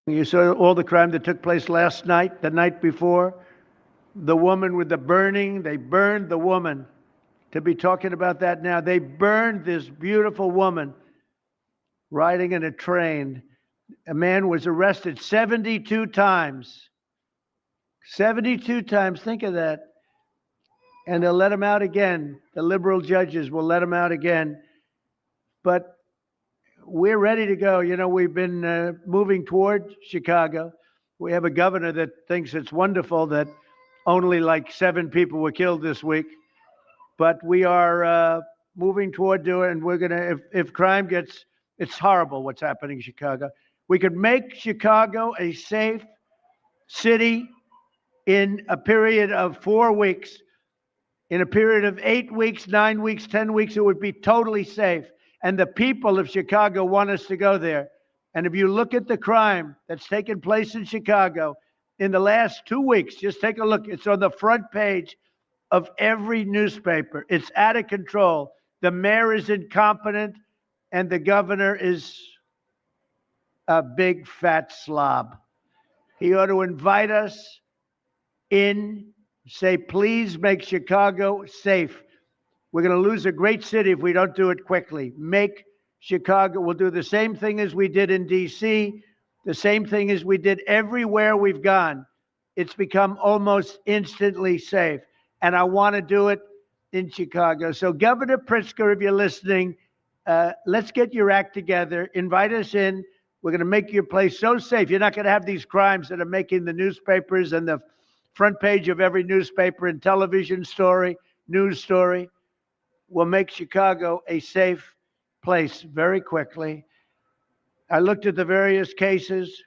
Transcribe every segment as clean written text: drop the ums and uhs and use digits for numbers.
You saw all the crime that took place last night, the night before. The woman with the burning, they burned the woman. To be talking about that now, they burned this beautiful woman riding in a train. A man was arrested 72 times. 72 times, think of that. And they'll let him out again. The liberal judges will let him out again. But we're ready to go. You know, we've been moving toward Chicago. We have a governor that thinks it's wonderful that only like 7 people were killed this week. But we are moving toward doing, and we're going to, if crime gets, it's horrible what's happening in Chicago. We could make Chicago a safe city in a period of 4 weeks. In a period of 8 weeks, 9 weeks, 10 weeks, it would be totally safe. And the people of Chicago want us to go there. And if you look at the crime that's taken place in Chicago in the last 2 weeks, just take a look. It's on the front page of every newspaper. It's out of control. The mayor is incompetent, and the governor is a big fat slob. He ought to invite us in, say, please make Chicago safe. We're going to lose a great city if we don't do it quickly. Make Chicago, we'll do the same thing as we did in D.C., the same thing as we did everywhere we've gone. It's become almost instantly safe. And I want to do it in Chicago. So Governor Pritzker, if you're listening, let's get your act together. Invite us in. We're going to make your place so safe. You're not going to have these crimes that are making the newspapers and the front page of every newspaper and television story, news story. We'll make Chicago a safe place very quickly. I looked at the various cases.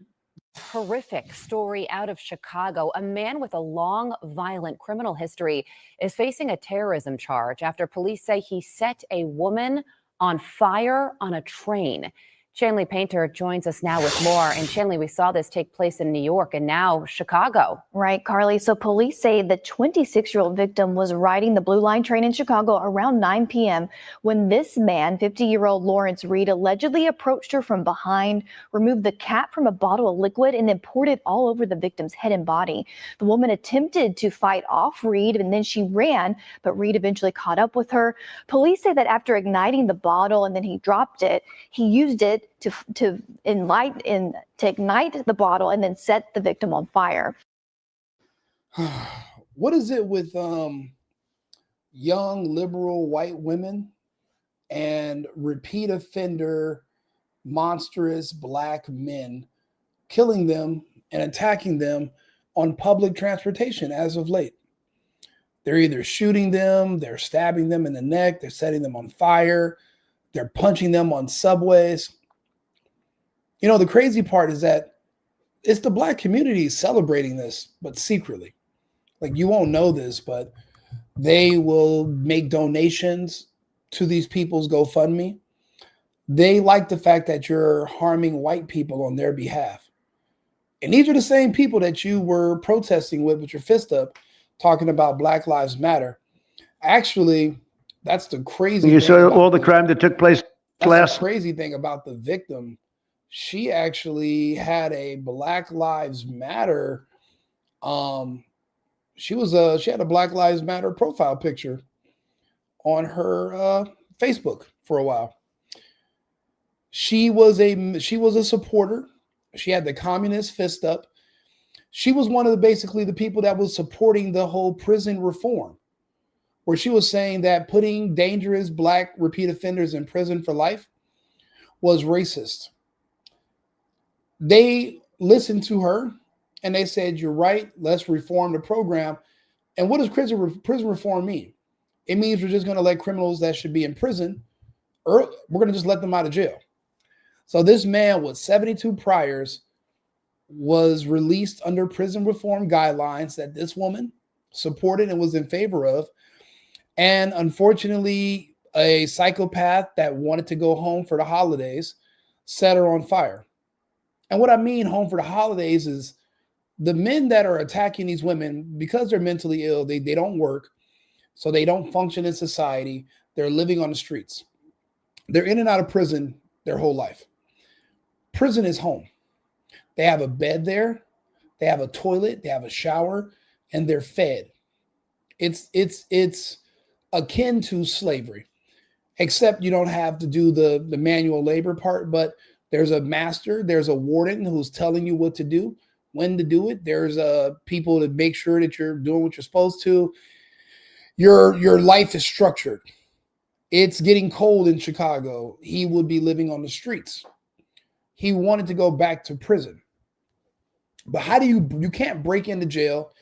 Horrific story out of Chicago. A man with a long, violent criminal history is facing a terrorism charge after police say he set a woman on fire on a train. Shanley Painter joins us now with more. And Shanley, we saw this take place in New York and now Chicago. Right, Carly. So police say the 26-year-old victim was riding the Blue Line train in Chicago around 9 p.m. when this man, 50-year-old Lawrence Reed, allegedly approached her from behind, removed the cap from a bottle of liquid, and then poured it all over the victim's head and body. The woman attempted to fight off Reed, and then she ran, but Reed eventually caught up with her. Police say that after igniting the bottle and then he dropped it, he used it to ignite the bottle and then set the victim on fire. What is it with young liberal white women and repeat offender monstrous black men killing them and attacking them on public transportation as of late? They're either shooting them, they're stabbing them in the neck, they're setting them on fire, they're punching them on subways. You know, the crazy part is that it's the black community celebrating this, but secretly. Like, you won't know this, but they will make donations to these people's GoFundMe. They like the fact that you're harming white people on their behalf. And these are the same people that you were protesting with your fist up, talking about Black Lives Matter. Actually, that's the crazy thing. You saw all the crime that took place last. The crazy thing about the victim. She actually had a Black Lives Matter. She had a Black Lives Matter profile picture on her Facebook for a while. She was a supporter. She had the communist fist up. She was one of basically the people that was supporting the whole prison reform, where she was saying that putting dangerous black repeat offenders in prison for life was racist. They listened to her and they said, you're right, let's reform the program. And what does prison reform mean? It means we're just going to let criminals that should be in prison, or we're going to just let them out of jail. So this man with 72 priors was released under prison reform guidelines that this woman supported and was in favor of. And unfortunately, a psychopath that wanted to go home for the holidays set her on fire. And what I mean home for the holidays is the men that are attacking these women, because they're mentally ill, they don't work, so they don't function in society. They're living on the streets. They're in and out of prison their whole life. Prison is home. They have a bed there, they have a toilet, they have a shower, and they're fed. It's akin to slavery, except you don't have to do the manual labor part, but there's a master, there's a warden who's telling you what to do, when to do it. There's people to make sure that you're doing what you're supposed to. Your life is structured. It's getting cold in Chicago. He would be living on the streets. He wanted to go back to prison. But how do you can't break into jail,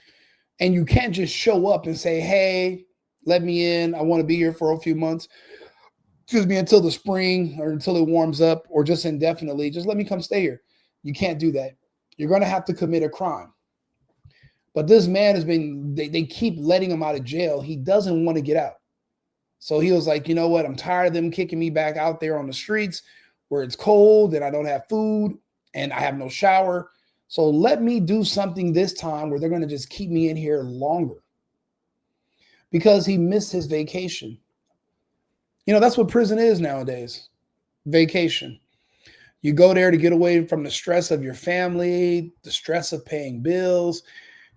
and you can't just show up and say, hey, let me in. I want to be here for a few months. Excuse me, until the spring or until it warms up, or just indefinitely. Just let me come stay here. You can't do that. You're going to have to commit a crime. But this man has been, they keep letting him out of jail. He doesn't want to get out. So he was like, you know what? I'm tired of them kicking me back out there on the streets where it's cold and I don't have food and I have no shower. So let me do something this time where they're going to just keep me in here longer. Because he missed his vacation. You know, that's what prison is nowadays. Vacation. You go there to get away from the stress of your family, the stress of paying bills.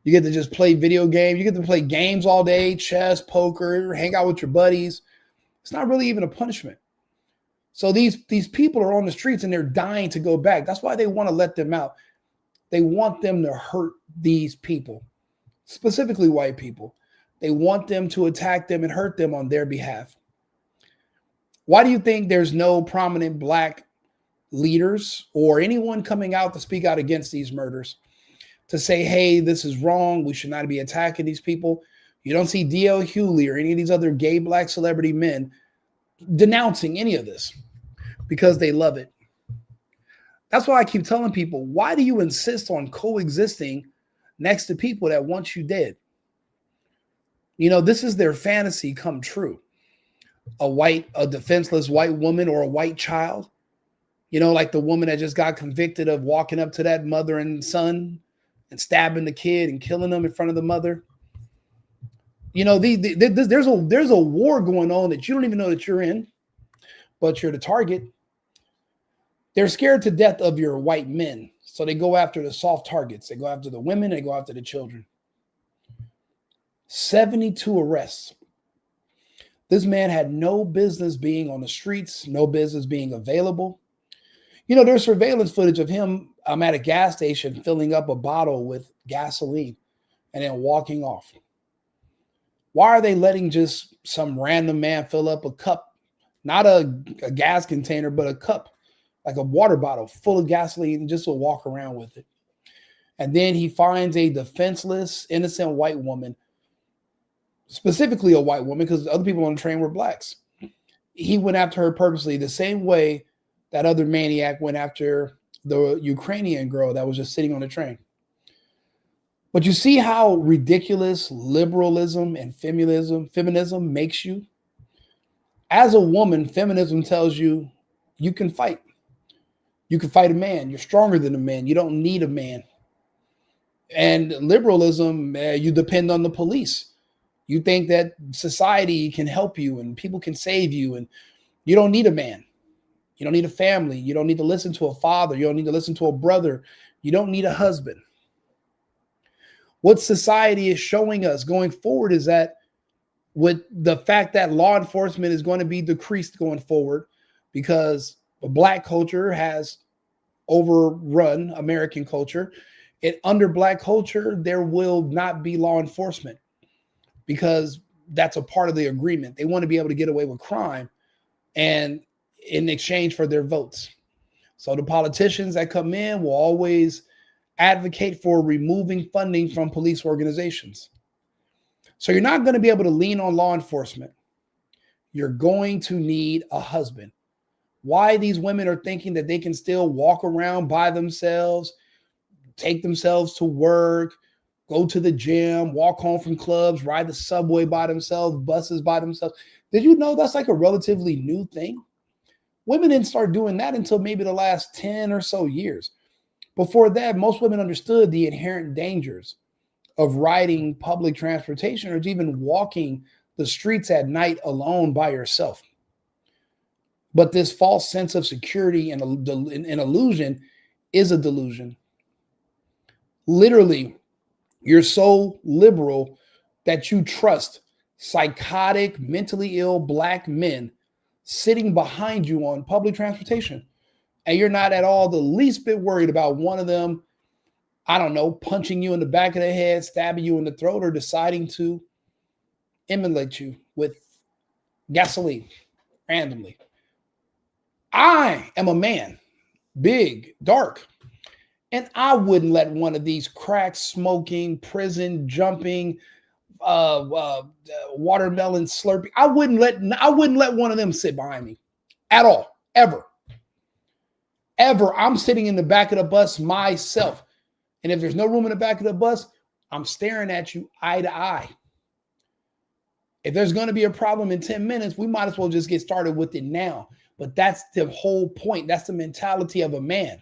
You get to just play video games. You get to play games all day, chess, poker, hang out with your buddies. It's not really even a punishment. So these people are on the streets and they're dying to go back. That's why they want to let them out. They want them to hurt these people, specifically white people. They want them to attack them and hurt them on their behalf. Why do you think there's no prominent black leaders or anyone coming out to speak out against these murders, to say, hey, this is wrong, we should not be attacking these people? You don't see D.L. Hughley or any of these other gay black celebrity men denouncing any of this because they love it. That's why I keep telling people, why do you insist on coexisting next to people that want you dead? You know, this is their fantasy come true. A defenseless white woman or a white child, you know, like the woman that just got convicted of walking up to that mother and son and stabbing the kid and killing them in front of the mother. You know, there's a war going on that you don't even know that you're in, but you're the target. They're scared to death of your white men. So they go after the soft targets. They go after the women. They go after the children. 72 arrests. This man had no business being on the streets, no business being available. You know, there's surveillance footage of him at a gas station filling up a bottle with gasoline and then walking off. Why are they letting just some random man fill up a cup, not a gas container, but a cup, like a water bottle full of gasoline, just to walk around with it? And then he finds a defenseless, innocent white woman, specifically a white woman, because the other people on the train were blacks. He went after her purposely, the same way that other maniac went after the Ukrainian girl that was just sitting on the train. But you see how ridiculous liberalism and feminism makes you? As a woman, feminism tells you you can fight. You can fight a man. You're stronger than a man. You don't need a man. And liberalism, you depend on the police. You think that society can help you and people can save you, and you don't need a man. You don't need a family. You don't need to listen to a father. You don't need to listen to a brother. You don't need a husband. What society is showing us going forward is that with the fact that law enforcement is going to be decreased going forward because black culture has overrun American culture, under black culture, there will not be law enforcement because that's a part of the agreement. They want to be able to get away with crime and in exchange for their votes. So the politicians that come in will always advocate for removing funding from police organizations. So you're not going to be able to lean on law enforcement. You're going to need a husband. Why these women are thinking that they can still walk around by themselves, take themselves to work, go to the gym, walk home from clubs, ride the subway by themselves, buses by themselves. Did you know that's like a relatively new thing? Women didn't start doing that until maybe the last 10 or so years. Before that, most women understood the inherent dangers of riding public transportation or even walking the streets at night alone by yourself. But this false sense of security and illusion is a delusion. Literally, you're so liberal that you trust psychotic, mentally ill black men sitting behind you on public transportation. And you're not at all the least bit worried about one of them, I don't know, punching you in the back of the head, stabbing you in the throat, or deciding to immolate you with gasoline randomly. I am a man, big, dark, and I wouldn't let one of these crack smoking, prison jumping, watermelon slurping. I wouldn't let one of them sit behind me at all, ever. Ever. I'm sitting in the back of the bus myself. And if there's no room in the back of the bus, I'm staring at you eye to eye. If there's going to be a problem in 10 minutes, we might as well just get started with it now. But that's the whole point. That's the mentality of a man.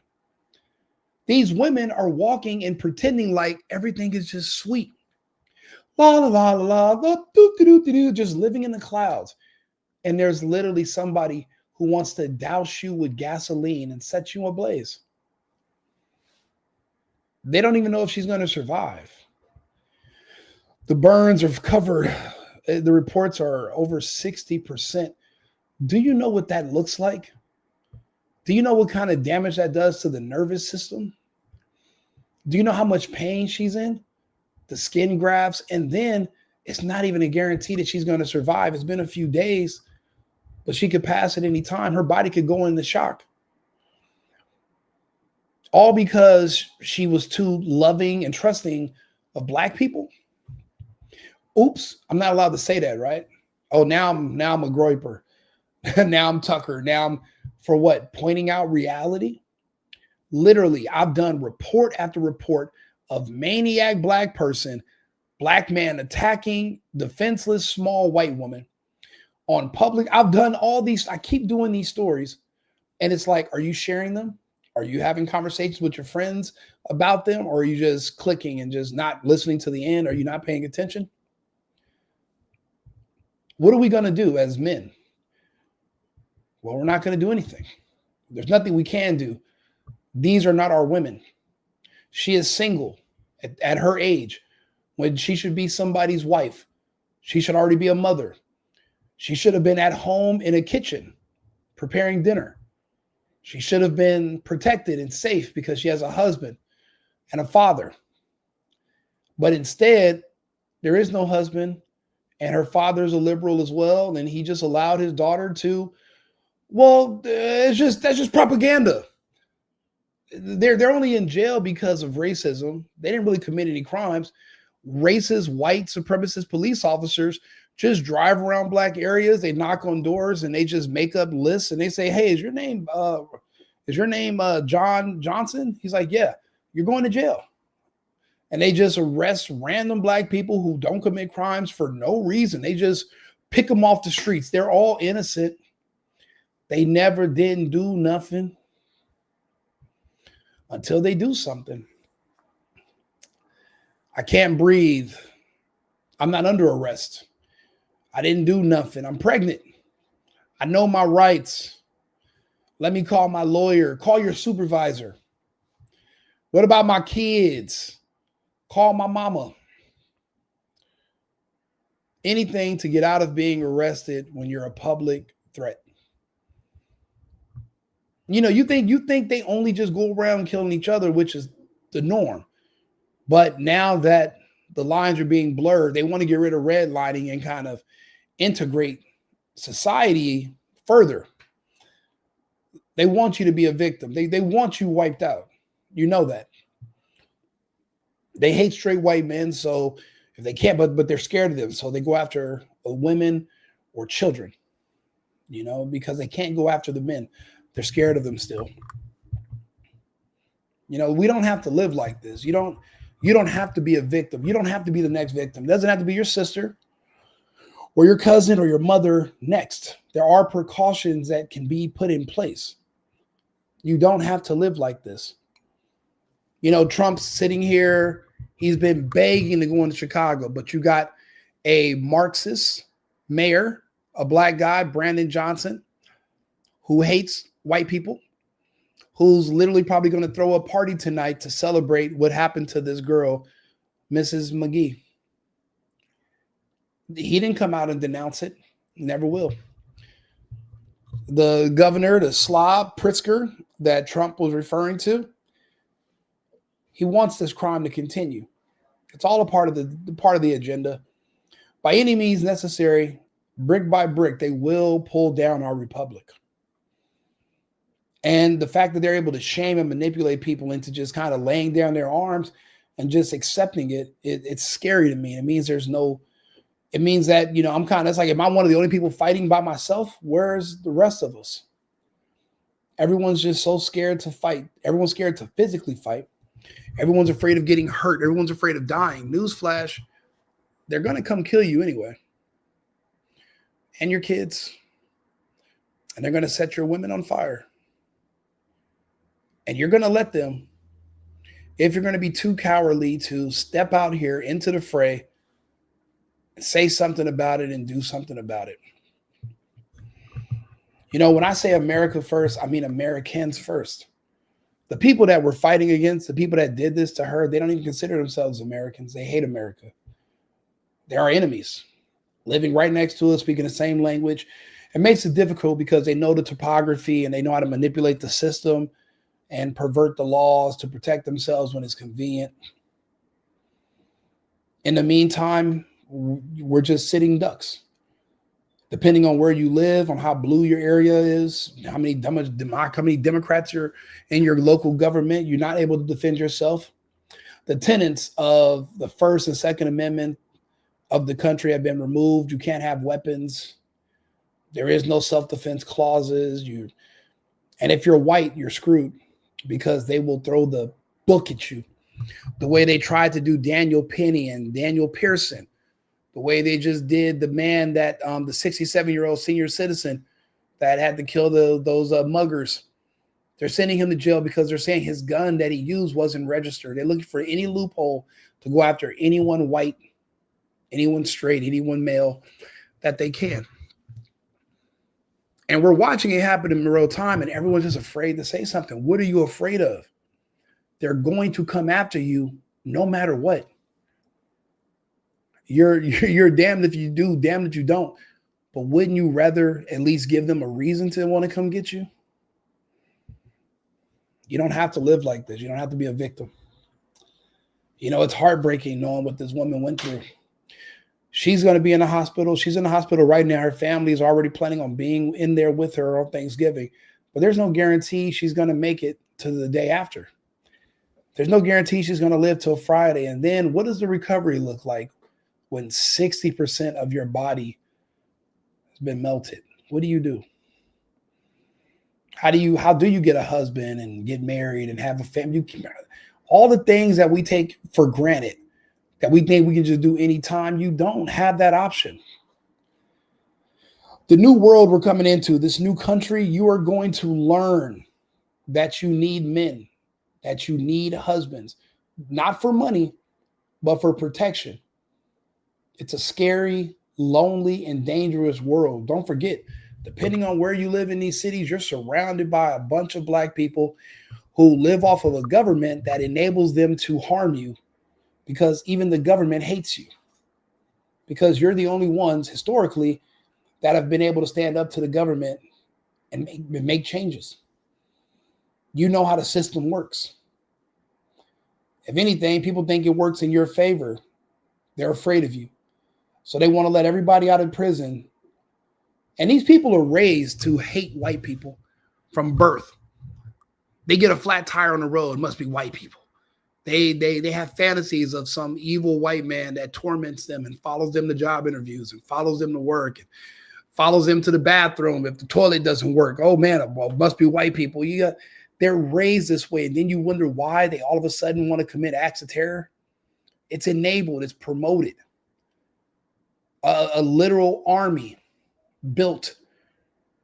These women are walking and pretending like everything is just sweet. La la la la la, doo, doo, doo, doo, just living in the clouds. And there's literally somebody who wants to douse you with gasoline and set you ablaze. They don't even know if she's going to survive. The burns are covered. The reports are over 60%. Do you know what that looks like? Do you know what kind of damage that does to the nervous system? Do you know how much pain she's in? The skin grafts, and then it's not even a guarantee that she's going to survive. It's been a few days, but she could pass at any time. Her body could go into shock. All because she was too loving and trusting of black people. Oops, I'm not allowed to say that, right? Oh, now I'm a groiper. Now I'm Tucker. Now I'm for what? Pointing out reality. Literally, I've done report after report of maniac black man attacking defenseless small white woman on public. I've done all these. I keep doing these stories, and it's like, are you sharing them? Are you having conversations with your friends about them, or are you just clicking and just not listening to the end? Are you not paying attention? What are we going to do as men? Well, we're not going to do anything. There's nothing we can do. These are not our women. She is single at her age when she should be somebody's wife. She should already be a mother. She should have been at home in a kitchen preparing dinner. She should have been protected and safe because she has a husband and a father. But instead, there is no husband, and her father's a liberal as well, and he just allowed his daughter to, well, that's just propaganda. They're only in jail because of racism. They didn't really commit any crimes. Racist, white supremacist police officers just drive around black areas. They knock on doors and they just make up lists and they say, "Hey, is your name John Johnson?" He's like, "Yeah." You're going to jail. And they just arrest random black people who don't commit crimes for no reason. They just pick them off the streets. They're all innocent. They never didn't do nothing until they do something. I can't breathe. I'm not under arrest. I didn't do nothing. I'm pregnant. I know my rights. Let me call my lawyer. Call your supervisor. What about my kids? Call my mama. Anything to get out of being arrested when you're a public threat. You know, you think they only just go around killing each other, which is the norm. But now that the lines are being blurred, they want to get rid of redlining and kind of integrate society further. They want you to be a victim. They want you wiped out. You know that. They hate straight white men, so if they can't, but they're scared of them, so they go after women or children, you know, because they can't go after the men. They're scared of them still. You know, we don't have to live like this. You don't have to be a victim. You don't have to be the next victim. It doesn't have to be your sister or your cousin or your mother next. There are precautions that can be put in place. You don't have to live like this. You know, Trump's sitting here. He's been begging to go into Chicago, but you got a Marxist mayor, a black guy, Brandon Johnson, who hates white people, who's literally probably going to throw a party tonight to celebrate what happened to this girl, Mrs. MaGee. He didn't come out and denounce it. He never will. The governor, the slob Pritzker that Trump was referring to, he wants this crime to continue. It's all a part of the agenda. By any means necessary, brick by brick, they will pull down our republic. And the fact that they're able to shame and manipulate people into just kind of laying down their arms and just accepting it's scary to me. It means it means that, I'm kind of, it's like, am I one of the only people fighting by myself? Where's the rest of us? Everyone's just so scared to fight. Everyone's scared to physically fight. Everyone's afraid of getting hurt. Everyone's afraid of dying. Newsflash, they're going to come kill you anyway. And your kids. And they're going to set your women on fire. And you're going to let them, if you're going to be too cowardly to step out here into the fray, say something about it and do something about it. When I say America first, I mean Americans first. The people that we're fighting against, the people that did this to her, they don't even consider themselves Americans. They hate America. They're our enemies, living right next to us, speaking the same language. It makes it difficult because they know the topography and they know how to manipulate the system and pervert the laws to protect themselves when it's convenient. In the meantime, we're just sitting ducks. Depending on where you live, on how blue your area is, how many Democrats are in your local government, you're not able to defend yourself. The tenets of the First and Second Amendment of the country have been removed. You can't have weapons. There is no self-defense clauses. And if you're white, you're screwed because they will throw the book at you. The way they tried to do Daniel Penny and Daniel Pearson. The way they just did the man that the 67-year-old senior citizen that had to kill those muggers. They're sending him to jail because they're saying his gun that he used wasn't registered. They're looking for any loophole to go after anyone white, anyone straight, anyone male that they can. And we're watching it happen in real time, and everyone's just afraid to say something. What are you afraid of? They're going to come after you no matter what. You're damned if you do, damned if you don't. But wouldn't you rather at least give them a reason to want to come get you? You don't have to live like this. You don't have to be a victim. It's heartbreaking knowing what this woman went through. She's going to be in the hospital. She's in the hospital right now. Her family is already planning on being in there with her on Thanksgiving. But there's no guarantee she's going to make it to the day after. There's no guarantee she's going to live till Friday. And then what does the recovery look like when 60% of your body has been melted? What do you do? How do you get a husband and get married and have a family? All the things that we take for granted that we think we can just do anytime, you don't have that option. The new world we're coming into, this new country, you are going to learn that you need men, that you need husbands, not for money, but for protection. It's a scary, lonely, and dangerous world. Don't forget, depending on where you live in these cities, you're surrounded by a bunch of black people who live off of a government that enables them to harm you because even the government hates you because you're the only ones historically that have been able to stand up to the government and make changes. You know how the system works. If anything, people think it works in your favor. They're afraid of you. So they want to let everybody out of prison. And these people are raised to hate white people from birth. They get a flat tire on the road, must be white people. They have fantasies of some evil white man that torments them and follows them to job interviews and follows them to work and follows them to the bathroom if the toilet doesn't work. Oh man, well, must be white people. They're raised this way. And then you wonder why they all of a sudden want to commit acts of terror. It's enabled, it's promoted. A literal army built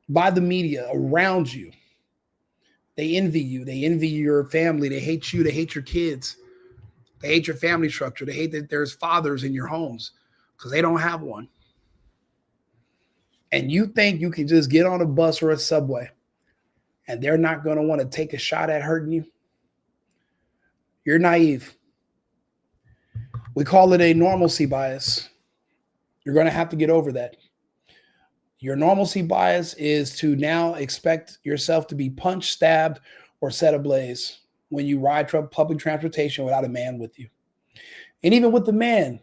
by the media around you. They envy you. They envy your family. They hate you. They hate your kids. They hate your family structure. They hate that there's fathers in your homes because they don't have one. And you think you can just get on a bus or a subway and they're not going to want to take a shot at hurting you? You're naive. We call it a normalcy bias. You're going to have to get over that. Your normalcy bias is to now expect yourself to be punched, stabbed, or set ablaze when you ride public transportation without a man with you. And even with the man,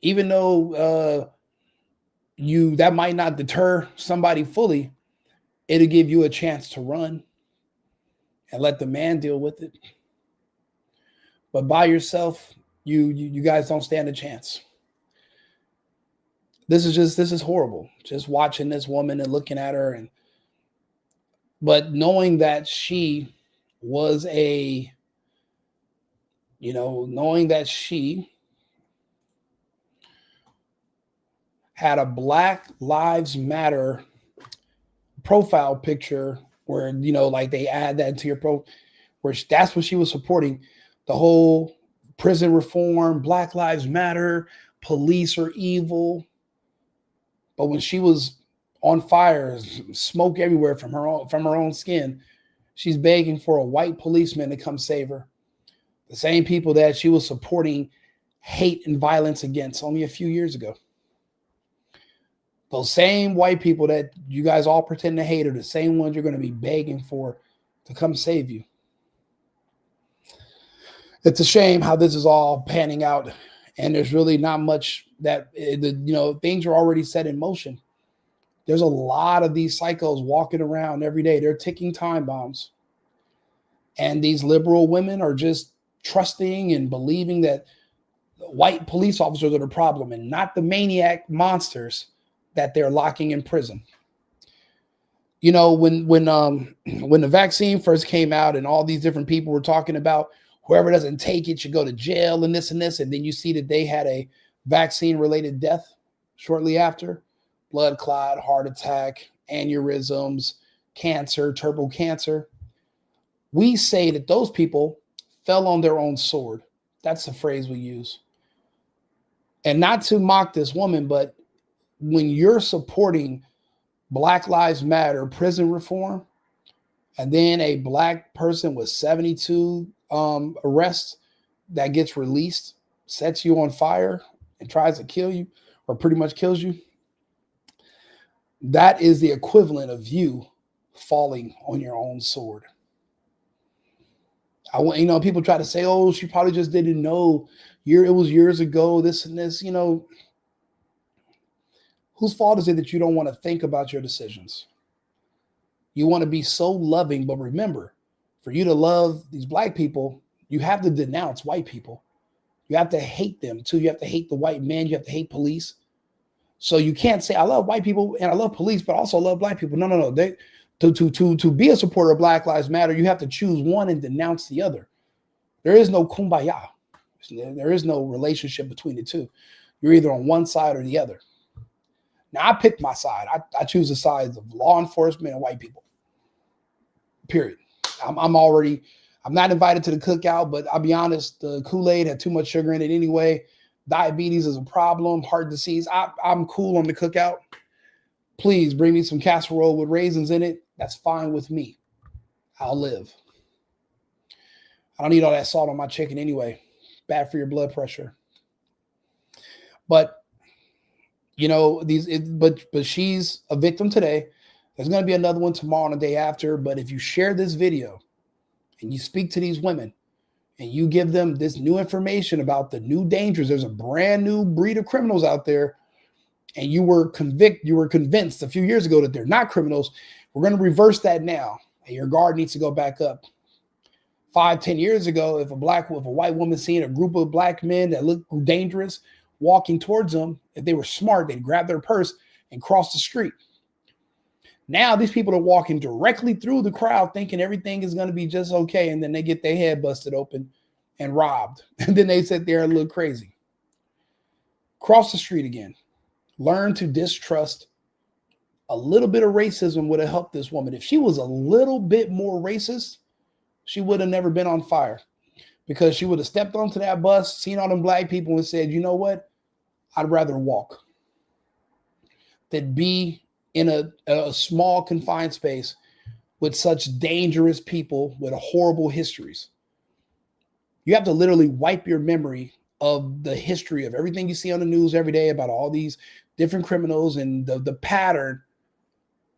even though that might not deter somebody fully, it'll give you a chance to run and let the man deal with it. But by yourself, you guys don't stand a chance. This is horrible. Just watching this woman and looking at her, but knowing that she was knowing that she had a Black Lives Matter profile picture where, like they add that to your that's what she was supporting. The whole prison reform, Black Lives Matter, police are evil. But when she was on fire, smoke everywhere from her own skin, she's begging for a white policeman to come save her. The same people that she was supporting hate and violence against only a few years ago. Those same white people that you guys all pretend to hate are the same ones you're going to be begging for to come save you. It's a shame how this is all panning out, and there's really not much that, things are already set in motion. There's a lot of these psychos walking around every day. They're ticking time bombs. And these liberal women are just trusting and believing that white police officers are the problem and not the maniac monsters that they're locking in prison. When the vaccine first came out and all these different people were talking about whoever doesn't take it should go to jail and this, and then you see that they had a vaccine-related death shortly after. Blood clot, heart attack, aneurysms, cancer, turbo cancer. We say that those people fell on their own sword. That's the phrase we use. And not to mock this woman, but when you're supporting Black Lives Matter prison reform, and then a Black person with 72 arrests that gets released, sets you on fire and tries to kill you, or pretty much kills you, that is the equivalent of you falling on your own sword. People try to say, oh, she probably just didn't know. It was years ago, this and this. Whose fault is it that you don't want to think about your decisions? You want to be so loving, but remember, for you to love these Black people, you have to denounce white people. You have to hate them too. You have to hate the white men. You have to hate police. So you can't say, I love white people and I love police, but also love Black people. No. To be a supporter of Black Lives Matter, you have to choose one and denounce the other. There is no kumbaya. There is no relationship between the two. You're either on one side or the other. Now, I pick my side. I choose the sides of law enforcement and white people. Period. I'm not invited to the cookout, but I'll be honest, the Kool-Aid had too much sugar in it anyway. Diabetes is a problem, heart disease. I'm cool on the cookout. Please bring me some casserole with raisins in it. That's fine with me. I'll live. I don't need all that salt on my chicken anyway. Bad for your blood pressure. But but she's a victim today. There's going to be another one tomorrow and the day after. But if you share this video and you speak to these women and you give them this new information about the new dangers, there's a brand new breed of criminals out there, and you were convinced a few years ago that they're not criminals, we're going to reverse that now. And your guard needs to go back up. 5-10 years ago, if a white woman seen a group of Black men that looked dangerous walking towards them, if they were smart, they'd grab their purse and cross the street. Now these people are walking directly through the crowd thinking everything is going to be just okay, and then they get their head busted open and robbed. And then they sit there and look crazy. Cross the street again. Learn to distrust. A little bit of racism would have helped this woman. If she was a little bit more racist, she would have never been on fire, because she would have stepped onto that bus, seen all them Black people and said, you know what? I'd rather walk than be in a small confined space with such dangerous people with horrible histories. You have to literally wipe your memory of the history of everything you see on the news every day about all these different criminals and the pattern.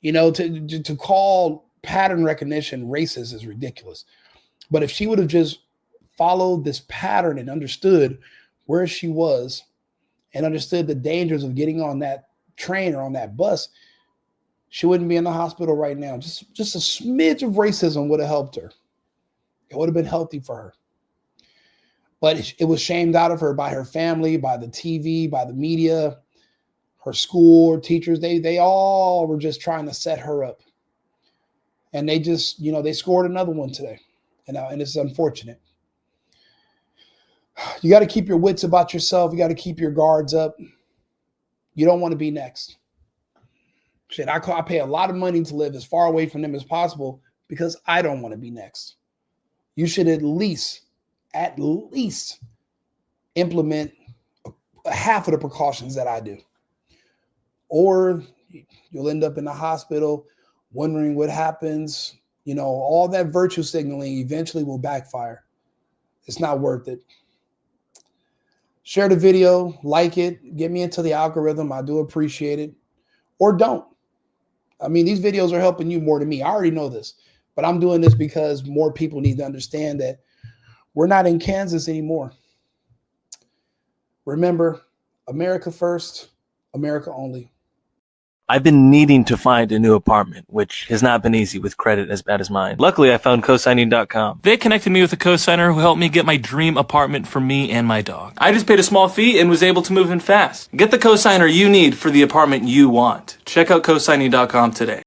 You know, to call pattern recognition racist is ridiculous. But if she would have just followed this pattern and understood where she was and understood the dangers of getting on that train or on that bus, she wouldn't be in the hospital right now. Just a smidge of racism would have helped her. It would have been healthy for her. But it was shamed out of her by her family, by the TV, by the media, her school, her teachers. They all were just trying to set her up. And they just, you know, they scored another one today. And it's unfortunate. You got to keep your wits about yourself. You got to keep your guards up. You don't want to be next. Shit, I pay a lot of money to live as far away from them as possible because I don't want to be next. You should at least implement half of the precautions that I do. Or you'll end up in the hospital wondering what happens. You know, all that virtue signaling eventually will backfire. It's not worth it. Share the video, like it, get me into the algorithm. I do appreciate it. Or don't. I mean, these videos are helping you more than me. I already know this, but I'm doing this because more people need to understand that we're not in Kansas anymore. Remember, America first, America only. I've been needing to find a new apartment, which has not been easy with credit as bad as mine. Luckily, I found cosigning.com. They connected me with a cosigner who helped me get my dream apartment for me and my dog. I just paid a small fee and was able to move in fast. Get the cosigner you need for the apartment you want. Check out cosigning.com today.